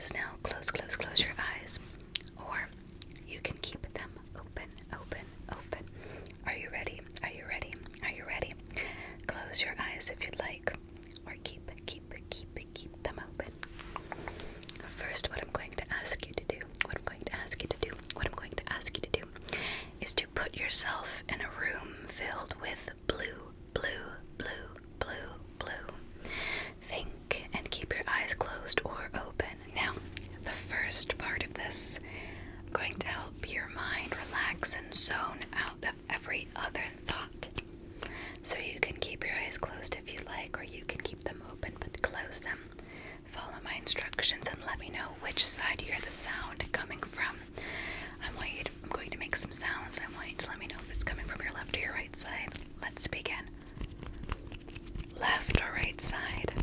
eyes now. Close your eyes. Or you can keep them open. Are you ready? Close your eyes if you'd like. Or keep them open. First, what I'm going to ask you to do is to put yourself in a room filled with blue. Think and keep your eyes closed or open. Now, the first part of this, I'm going to help your mind relax and zone out of every other thought. So you can keep your eyes closed if you like, or you can keep them open, but close them. Follow my instructions and let me know which side you hear the sound coming from. I'm going to make some sounds, and I want you to let me know if it's coming from your left or your right side. Let's begin. Left or right side?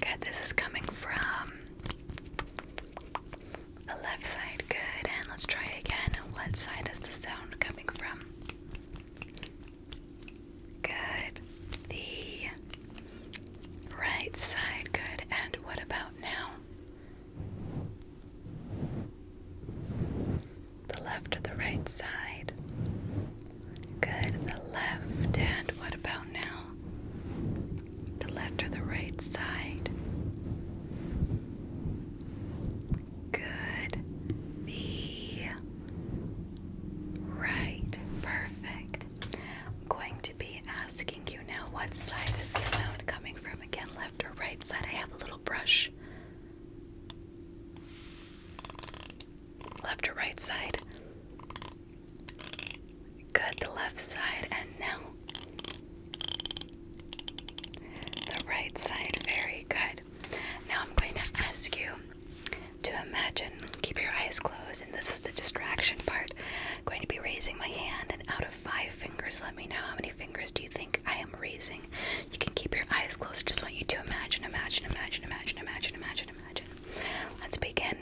Good, this is coming from the left side. Good, and let's try again. What side is the sound coming from? Good, the right side. Good, and what about now? The left or the right side? Good, the left. And what about now? The left or the right side? Good, the right. Perfect. I'm going to be asking you now, what side is the sound coming from? Again, left or right side? I have a little brush. Left or right side? Good, the left side. And now the right side. Very good. Now I'm going to ask you to imagine, keep your eyes closed, and this is the distraction part. I'm going to be raising my hand, and out of 5 fingers, let me know how many fingers do you think I am raising. You can keep your eyes closed. I just want you to imagine. Let's begin.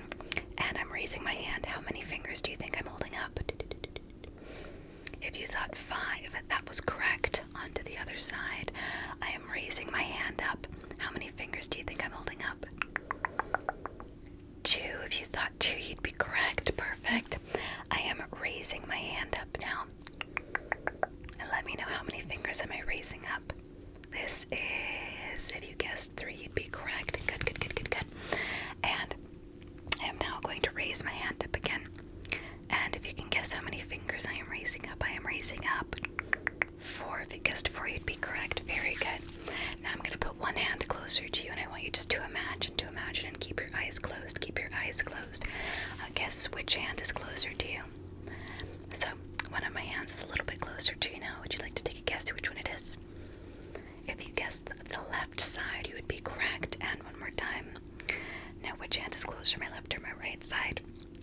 And I'm raising my hand. How many fingers do you think I'm holding up? If you thought 5, that was correct. On to the other side. I am raising my hand up. How many fingers do you think I'm holding up? 2. If you thought 2, you'd be correct. Perfect. I am raising my hand up now. And let me know, how many fingers am I raising up? This is, if you guessed 3, you'd be correct. Good. And I am now going to raise my hand up again. And if you can guess how many fingers I am raising up 4. If you guessed 4, you'd be correct. Very good. Now I'm going to put one hand closer to you, and I want you just to imagine and keep your eyes closed. Guess which hand is closer to you. So one of my hands is a little bit closer to you now. Would you like to take a guess which one it is? If you guessed the left side, you would be correct. And one more time. Now, which hand is closer, my left or my right side?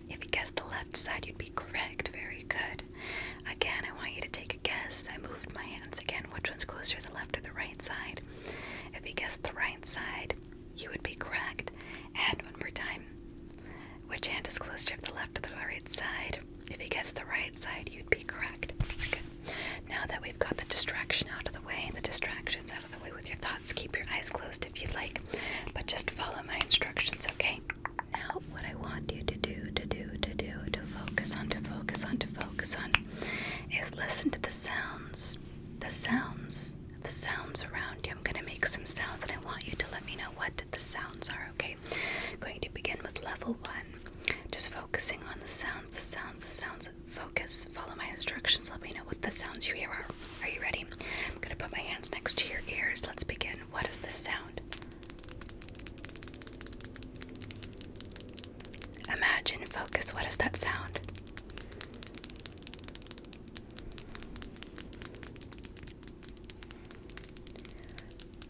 If you guessed the left side, you'd be correct. Very good. Again, I want you to take a guess. I moved my hands again. Which one's closer, the left or the right side? If you guessed the right side, you would be correct. And one more time. Which hand is closer, the left or the right side? If you guessed the right side, you'd be correct. Good. Now that we've got the distraction out of the way, the distractions out of the way with your thoughts, keep your eyes closed if you'd like, but just follow my instructions, okay? Now, what I want you to focus on is listen to the sounds around you. I'm going to make some sounds, and I want you to let me know what the sounds are, okay? I'm going to begin with level 1. Just focusing on the sounds. Focus. Follow my instructions. Let me know what the sounds you hear are. Are you ready? I'm going to put my hands next to your ears. Let's begin. What is this sound? Imagine, focus. What is that sound?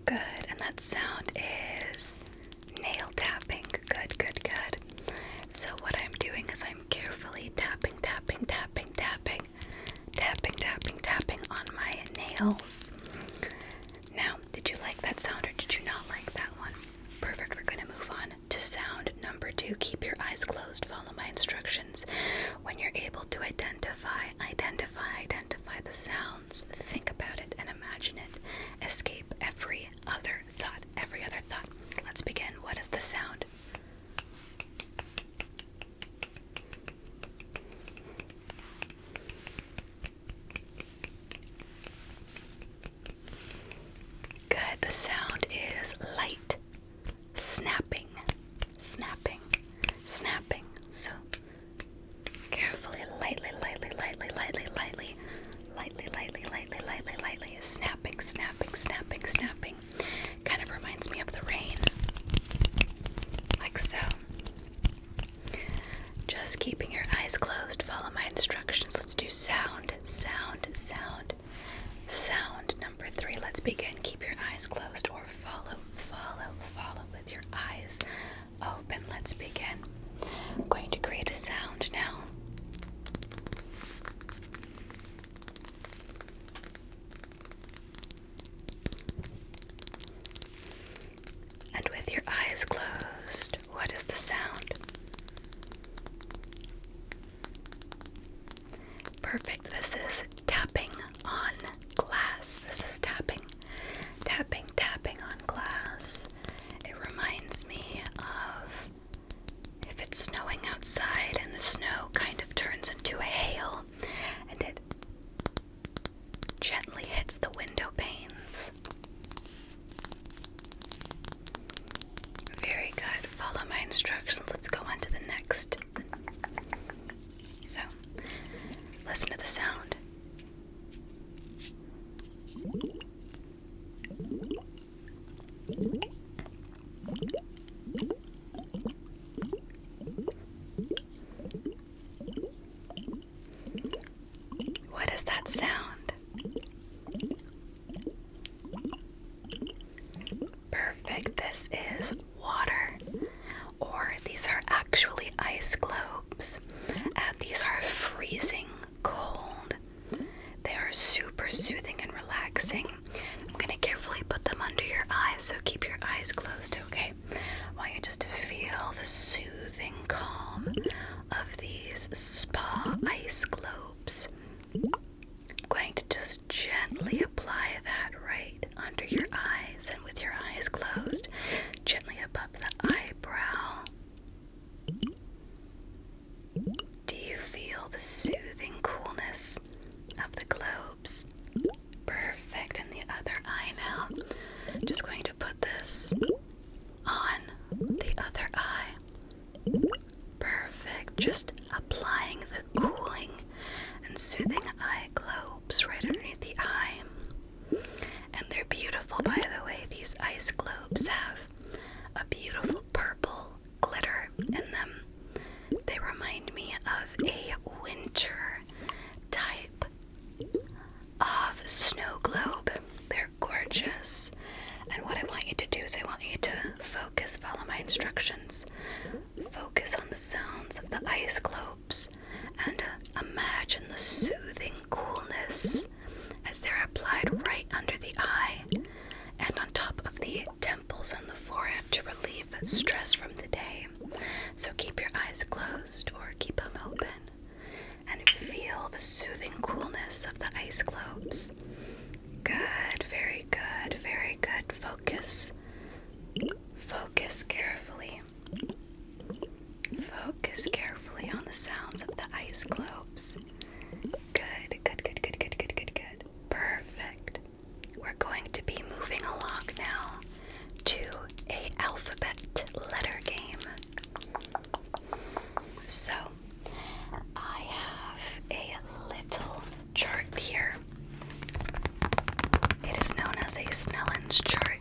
Good. And that sound is nail tapping. Good. So what I'm doing is I'm carefully tapping on my nails. Now, did you like that sound or did you not like that one? Perfect. We're going to move on to sound number 2. Keep your eyes closed. Follow my instructions. When you're able to identify the sounds, think about it and imagine it. Escape every other thought. Let's begin. What is the sound? Just keeping your eyes closed. Follow my instructions. Let's do sound, sound, sound, sound. Number 3. Let's begin. Keep your eyes closed or follow, follow, follow with your eyes open. Let's begin. I'm going to create a sound now. And with your eyes closed, what is the sound? Perfect. This is tapping on glass. This is tapping, tapping, tapping on glass. It reminds me of if it's snowing outside and the snow kind of turns into a hail and it gently hits the window panes. Very good. Follow my instructions. Let's go on to the next. So, listen to the sound. What is that sound? Perfect. This is water, or these are actually ice globes, and these are freezing cold. They are super soothing and relaxing. I'm going to carefully put them under your eyes, so keep your eyes closed, okay? I want you just to feel the soothing calm of these spa ice globes. I'm going to just gently apply that right under your eyes, and with your eyes closed, gently above the eyebrow. Do you feel the soothing coolness of the globes? Perfect. And the other eye now. Just going to put this on the other eye. Perfect. Just applying the cooling and soothing eye globes right underneath the eye. And they're beautiful, by the way. These ice globes have a beautiful purple glitter in them. They remind me of a winter type of snow globe. They're gorgeous. And what I want you to do is I want you to focus, follow my instructions. Focus on the sounds of the ice globes and imagine the soothing coolness as they're applied right under the eye and on top of the temples and the forehead to relieve stress from the day. So keep your eyes closed or keep them open and feel the soothing coolness of the ice globes. Good, very good, very good. Focus. Focus carefully. Focus carefully on the sounds of the ice globes. Good, good, good, good, good, good, good, good. Perfect. We're going to be moving along now to a alphabet letter game. So, I have a little chart here. It is known as a Snellen's chart.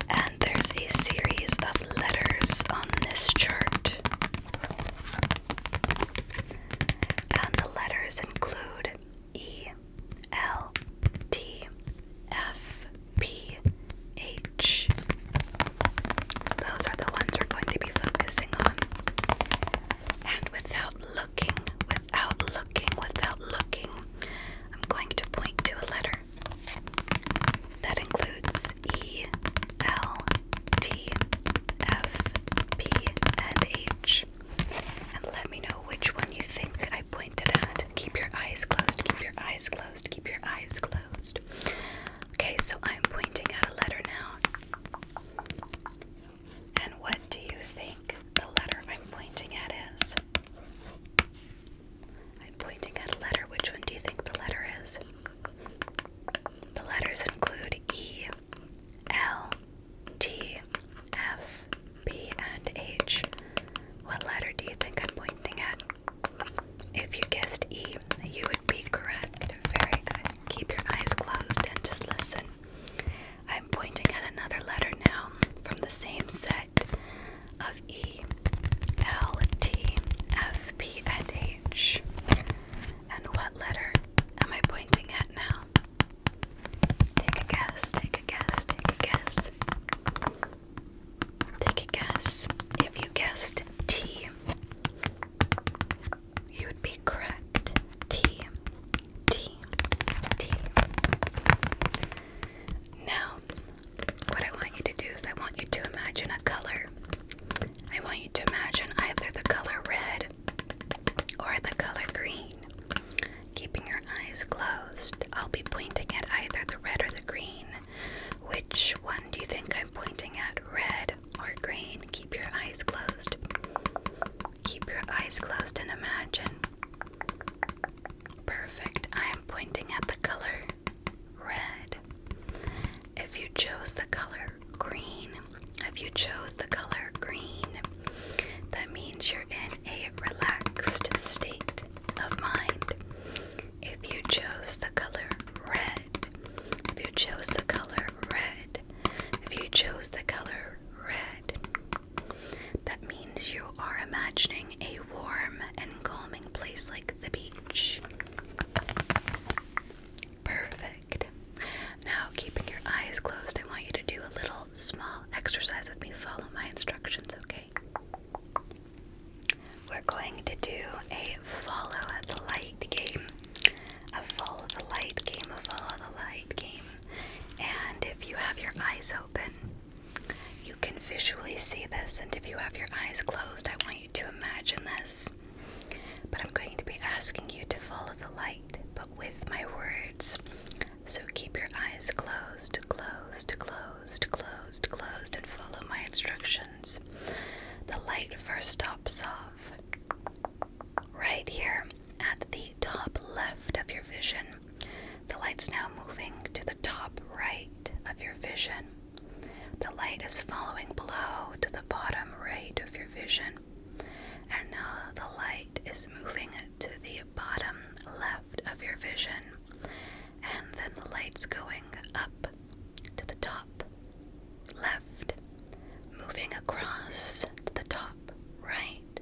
And there's a series of letters on this chart. And the letters include E, L, T, F, P, H. Those are the ones we're going to be focusing on. And without looking, I'm going to point to a letter. to imagine either the color red or the color green. Keeping your eyes closed, I'll be pointing at either the red or the green. Which one do you think I'm pointing at, red or green? Keep your eyes closed. Keep your eyes closed and imagine. Perfect. I am pointing at the color red. If you chose the color green, that means you're in a relaxed state of mind. If you chose the color red, that means you are imagining a warm and calming place like the beach. Perfect. Now, keeping your eyes closed, I want you to do a little small exercise with me. Follow my instructions, okay? We're going to do a follow the light game. A follow the light game, And if you have your eyes open, you can visually see this. And if you have your eyes closed, I want you to imagine this. But I'm going to be asking you to follow the light, but with my words. So keep your eyes closed, and follow my instructions. The light first stops off right here at the top left of your vision. The light's now moving to the top right of your vision. The light is following below to the bottom right of your vision. And now the light is moving to the bottom left of your vision. And then the light's going up to the top left, moving across to the top right,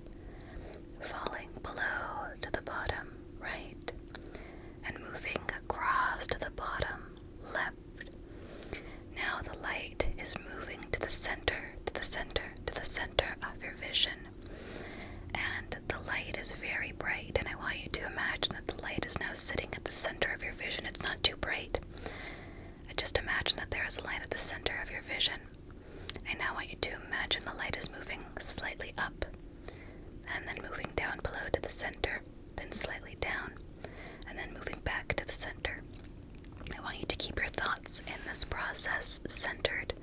falling below to the bottom right, and moving across to the bottom left. Now the light is moving to the center of your vision. And the light is very bright, and I want you to imagine that the light is now sitting at the center of your vision. It's not too bright. I just imagine that there is a light at the center of your vision. I now want you to imagine the light is moving slightly up, and then moving down below to the center, then slightly down, and then moving back to the center. I want you to keep your thoughts in this process centered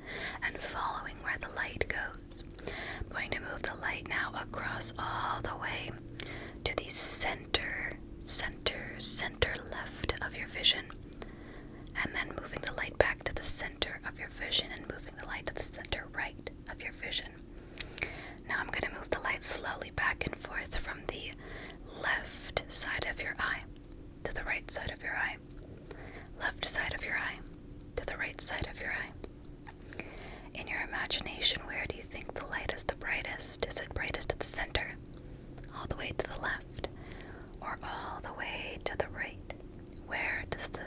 and following where the light goes. I'm going to move the light now across all the way to the center left of your vision, and then moving the light back to the center of your vision and moving the light to the center right of your vision. Now I'm going to move the light slowly back and forth from the left side of your eye to the right side of your eye, left side of your eye to the right side of your eye. In your imagination, where do you think the light is the brightest? Is it brightest at the center, all the way to the left, or all the way to the right? Where does the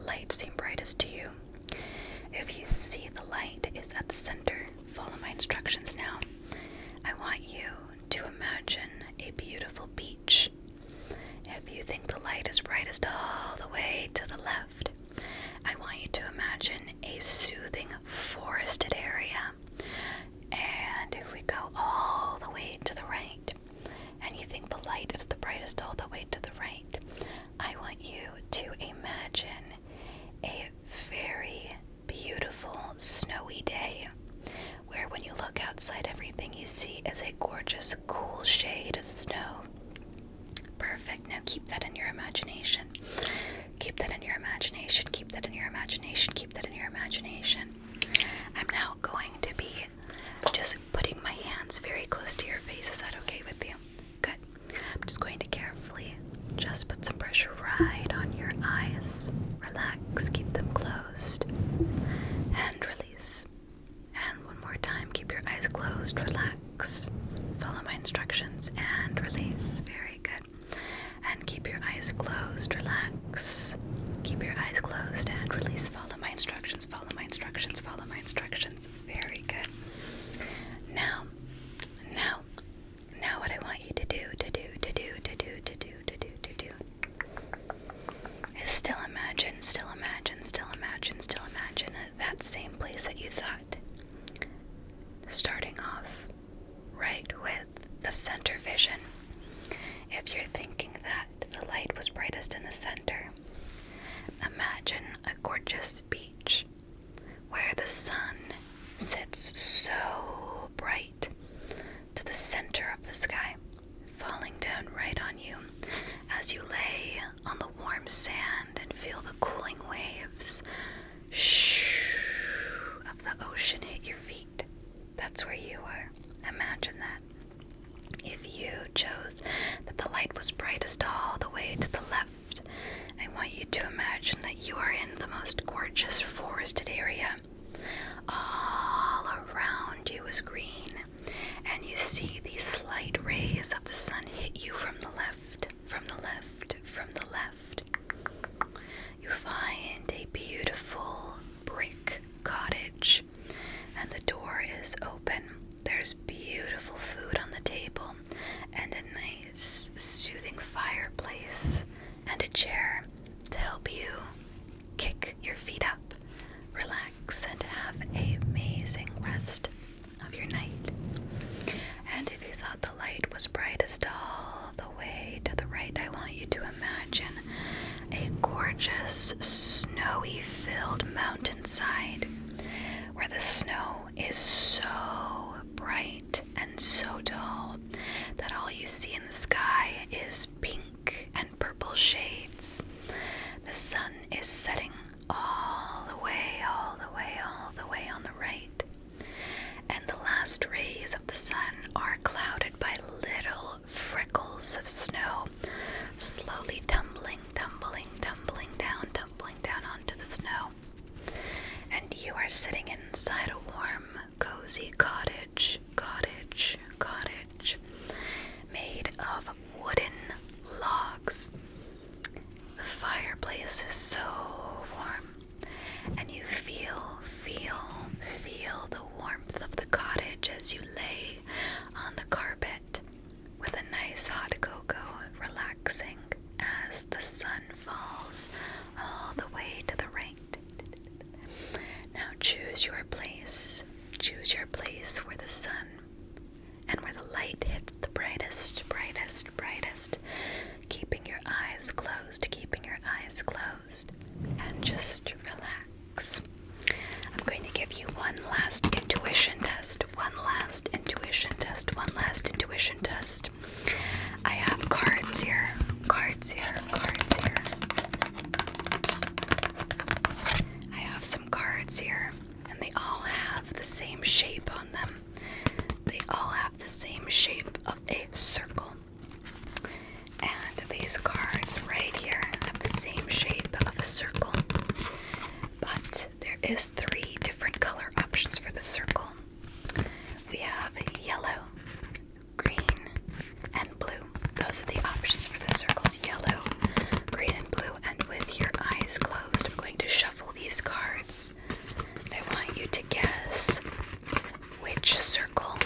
light seem brightest to you? If you see the light is at the center, follow my instructions now. I want you to imagine a beautiful beach. If you think the light is brightest all the way to the left, I want you to imagine a soothing forested area. And if we go all the way to the right, and you think the light is the brightest all the way to the right, I want you to imagine a very beautiful snowy day, where when you look outside, everything you see is a gorgeous, cool shade of snow. Perfect. Now keep that in your imagination. Keep that in your imagination. Keep that in your imagination. Keep that in your imagination. I'm now going to be just putting my hands very close to your face. Is that okay with you? Good. I'm just going to carefully just put some pressure right on your eyes. Relax. Keep them closed. And release. And one more time. Keep your eyes closed. Relax. Follow my instructions and release. Very good. And keep your eyes closed. Relax. Keep your eyes closed and release. Follow my instructions. Follow my instructions. Follow my instructions. Very good. Now what I want you to do is still imagine that same place that you thought. Starting off right with center vision. If you're thinking that the light was brightest in the center, imagine a gorgeous beach where the sun sits so bright to the center of the sky, falling down right on you as you lay on the warm sand and feel the cooling waves of the ocean hit your feet. That's where you are. Imagine that. If you chose that the light was brightest all the way to the left, I want you to imagine that you are in the most gorgeous forested area. All around you is green, and you see these slight rays of the sun hit you from the left, from the left, from the left. You find a beautiful brick cottage, and the door is open. There's beautiful food on the table, and a nice, soothing fireplace, and a chair to help you kick your feet up, relax, and have an amazing rest of your night. And if you thought the light was brightest all the way to the right, I want you to imagine a gorgeous, snowy-filled mountainside where the snow is so bright and so tall that all you see in the sky is pink and purple shades. The sun is setting all the way, all the way, all the way on the right. And the last rays of the sun are clouded by little freckles of snow, slowly tumbling down onto the snow. And you are sitting inside a warm, cozy cottage, made of wooden logs. The fireplace is so warm, and you feel the warmth of the cottage as you lay on the carpet with a nice hot cocoa, relaxing as the sun falls all the way to the right. Now choose your place where the sun and where the light hits the brightest, keeping your eyes closed, and just relax. I'm going to give you one last intuition test. I have cards here. I have some cards here, and they all have the same shape on them. They all have the same shape of a circle. And these cards right here have the same shape of a circle. But there is 3 different color options for the circle. We have yellow, green, and blue. Those are the options for the circles: yellow, green, and blue. And with your eyes closed, I'm going to shuffle these cards. And I want you to guess which circle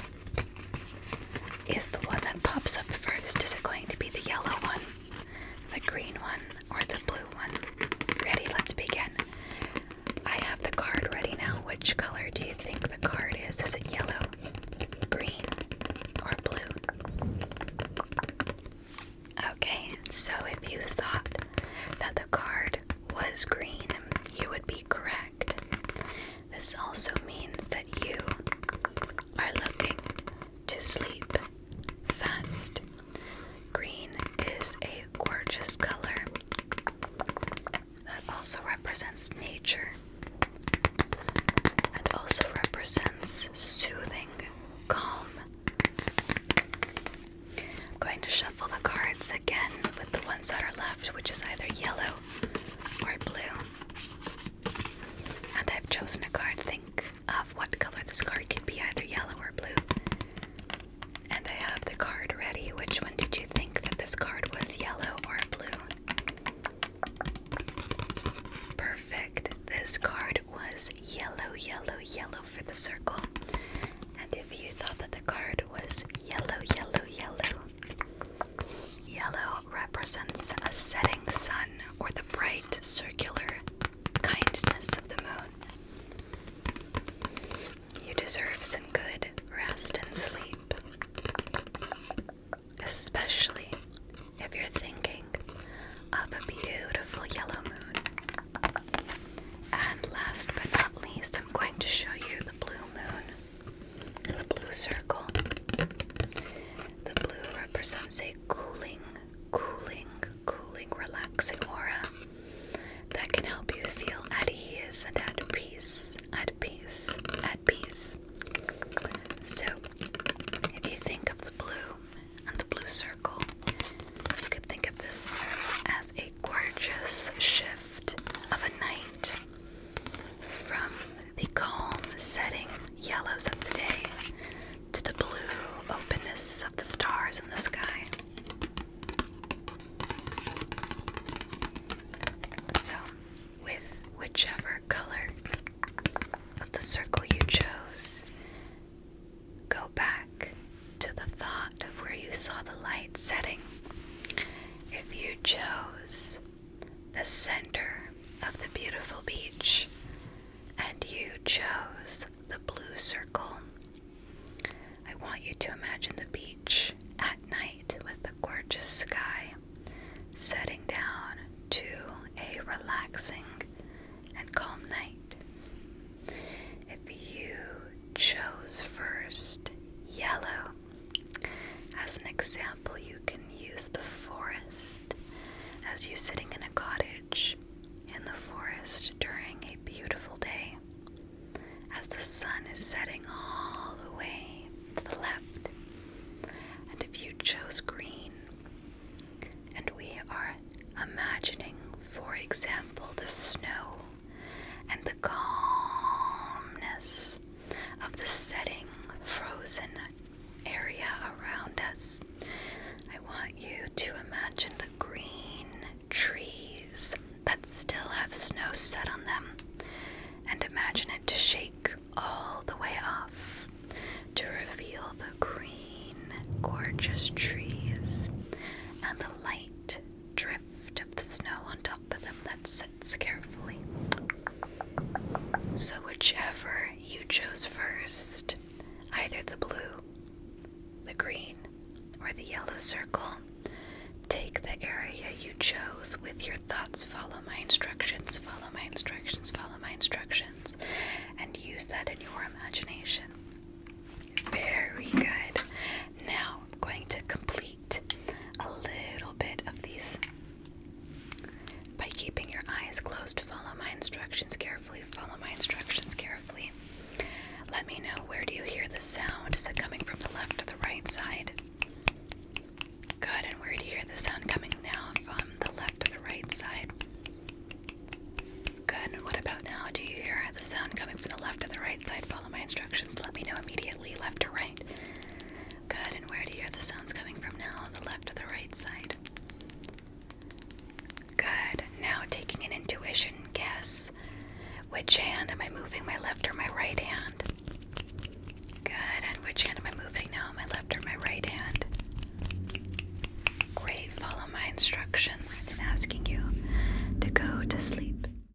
is the one that pops up first. Is it going to be the yellow one, the green one, or the blue one? Ready? Let's begin. I have the card ready now. Which color do you think the card is? Is it yellow, green, or blue? Okay, so if you thought that the card was green, you would be correct. This also means that you are looking to sleep fast. Green is a gorgeous color that also represents nature and also represents soothing, calm. I'm going to shuffle the cards again with the ones that are left, which is either yellow or blue. And I've chosen a card. Think of what color this card could be, either yellow or blue. And I have the card ready. Which one did you think that this card was, yellow or blue? Perfect. This card was yellow for the circle. And if you thought that the card was yellow represents a setting sun, or the bright circle. The blue represents a cooling, relaxing aura that can help you feel at ease and at peace. So, if you think of the blue and the blue circle, you could think of this as a gorgeous shift of a night from the calm setting yellows of the day to the blue openness of the stars in the sky. So, with whichever color of the circle you chose, go back to the thought of where you saw the light setting. If you chose the center of the beautiful beach and you chose the blue circle, I want you to imagine the beach at night with the gorgeous sky setting down to a relaxing and calm night. If you chose first yellow, as an example, you can use the forest as you sitting in a cottage in the forest during a beautiful day as the sun is setting all the way to the left. And if you chose green, and we are imagining, for example, the snow and the calmness of the setting frozen area around us, I want you to imagine the green trees that still have snow set on them, and imagine it to shake all the way off to reveal the green, gorgeous trees and the light drift of the snow on top of them that sits carefully. So whichever you chose first, either the blue, the green, or the yellow circle, take the area you chose with your thoughts. Follow my instructions, and use that in your imagination. Very good. Now I'm going to complete a little bit of these by keeping your eyes closed. Follow my instructions carefully. Let me know, where do you hear the sound? Is it coming from the left or the right side? Good. And where do you hear the sound coming now, from the left or the right side? Good. And what about now? Do you hear the sound coming from the left or the right side? Follow my instructions. Let me know immediately, left or right. Good. And where do you hear the sounds coming from now, the left or the right side? Good. Now taking an intuition guess. Which hand am I moving, my left or my right hand? Good. And which hand am I moving now, my left or my right hand? Great. Follow my instructions. I'm asking you to go to sleep.